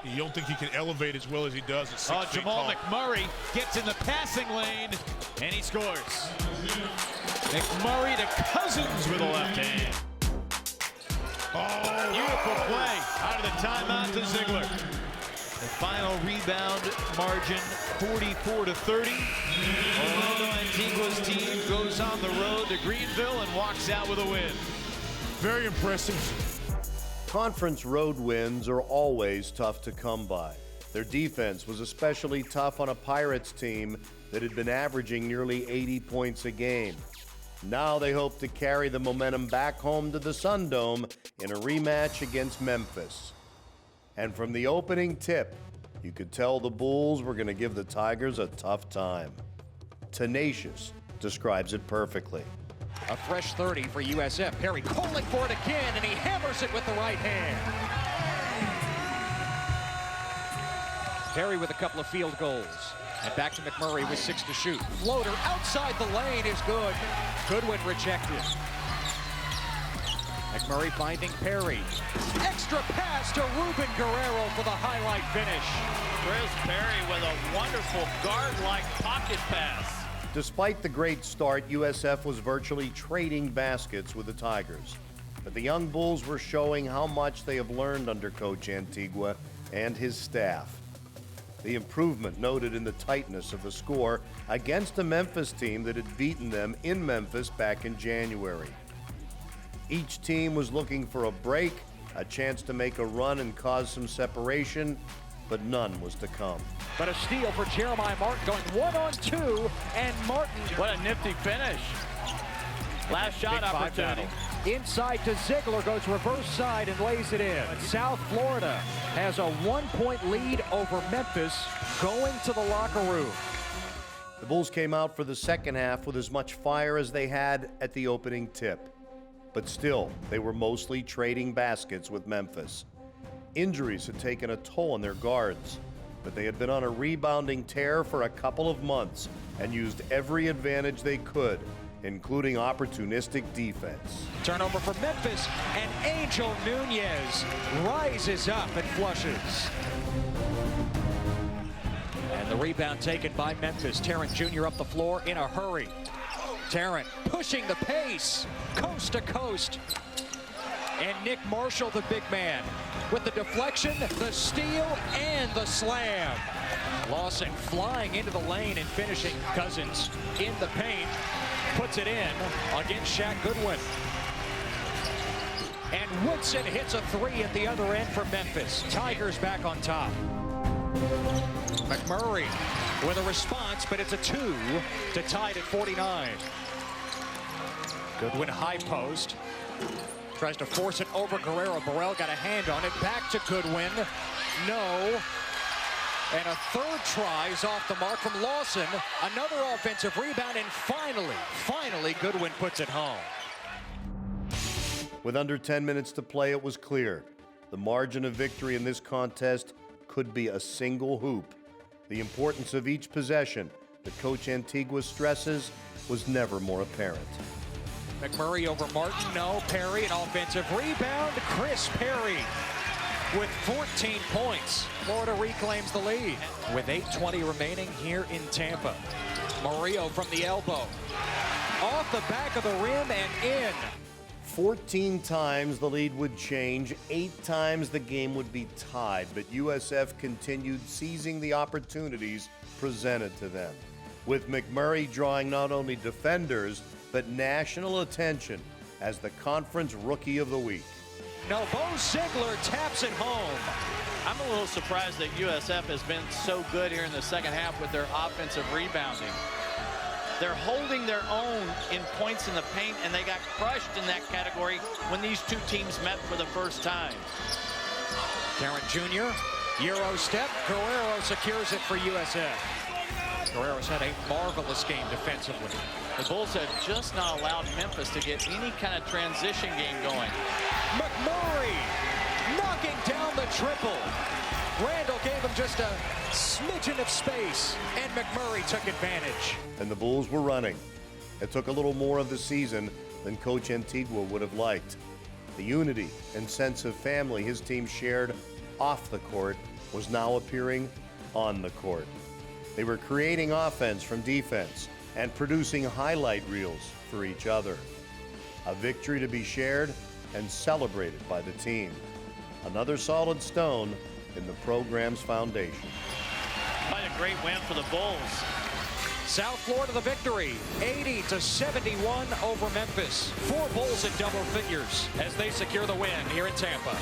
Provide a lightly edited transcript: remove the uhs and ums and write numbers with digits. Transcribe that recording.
You don't think he can elevate as well as he does at 6 feet Jamal tall. McMurray gets in the passing lane, and he scores. McMurray to Cousins with a left hand. Oh, Beautiful play out of the timeout to Ziegler. The final rebound margin, 44-30. Orlando Antigua's team goes on the road to Greenville and walks out with a win. very impressive. Conference road wins are always tough to come by. Their defense was especially tough on a Pirates team that had been averaging nearly 80 points a game. Now they hope to carry the momentum back home to the Sun Dome in a rematch against Memphis. And from the opening tip, you could tell the Bulls were going to give the Tigers a tough time. Tenacious describes it perfectly. A fresh 30 for USF. Perry calling for it again, and he hammers it with the right hand. Perry with a couple of field goals. And back to McMurray with 6 to shoot. Floater outside the lane is good. Goodwin rejected. McMurray finding Perry. Extra pass to Ruben Guerrero for the highlight finish. Chris Perry with a wonderful guard-like pocket pass. Despite the great start, USF was virtually trading baskets with the Tigers. But the young Bulls were showing how much they have learned under Coach Antigua and his staff. The improvement noted in the tightness of the score against a Memphis team that had beaten them in Memphis back in January. Each team was looking for a break, a chance to make a run and cause some separation, but none was to come. But a steal for Jeremiah Martin going 1-on-2, and Martin. What a nifty finish. Last shot opportunity. Inside to Ziegler, goes reverse side and lays it in. South Florida has a 1-point lead over Memphis going to the locker room. The Bulls came out for the second half with as much fire as they had at the opening tip. But still, they were mostly trading baskets with Memphis. Injuries had taken a toll on their guards, but they had been on a rebounding tear for a couple of months and used every advantage they could, including opportunistic defense. Turnover for Memphis, and Angel Nunez rises up and flushes. And the rebound taken by Memphis. Tarrant Jr. up the floor in a hurry. Tarrant pushing the pace, coast to coast. And Nick Marshall, the big man, with the deflection, the steal, and the slam. Lawson flying into the lane and finishing. Cousins in the paint, puts it in against Shaq Goodwin. And Woodson hits a 3 at the other end for Memphis. Tigers back on top. McMurray with a response, but it's a 2 to tie it at 49. Goodwin high post. Tries to force it over Guerrero. Burrell got a hand on it. Back to Goodwin. No. And a third try is off the mark from Lawson. Another offensive rebound, and finally, Goodwin puts it home. With under 10 minutes to play, it was clear the margin of victory in this contest could be a single hoop. The importance of each possession that Coach Antigua stresses was never more apparent. McMurray over Martin, no. Perry, an offensive rebound. Chris Perry with 14 points. Florida reclaims the lead with 8:20 remaining here in Tampa. Murillo from the elbow. Off the back of the rim and in. 14 times the lead would change, 8 times the game would be tied, but USF continued seizing the opportunities presented to them, with McMurray drawing not only defenders, but national attention as the Conference Rookie of the Week. No, Bo Ziegler taps it home. I'm a little surprised that USF has been so good here in the second half with their offensive rebounding. They're holding their own in points in the paint, and they got crushed in that category when these two teams met for the first time. Tarrant Jr., Euro step, Guerrero secures it for USF. Guerrero's had a marvelous game defensively. The Bulls have just not allowed Memphis to get any kind of transition game going. McMurray knocking down the triple. Randall gave him just a smidgen of space, and McMurray took advantage. And the Bulls were running. It took a little more of the season than Coach Antigua would have liked. The unity and sense of family his team shared off the court was now appearing on the court. They were creating offense from defense and producing highlight reels for each other. A victory to be shared and celebrated by the team. Another solid stone in the program's foundation. Quite a great win for the Bulls. South Florida the victory, 80-71 over Memphis. 4 Bulls in double figures as they secure the win here in Tampa.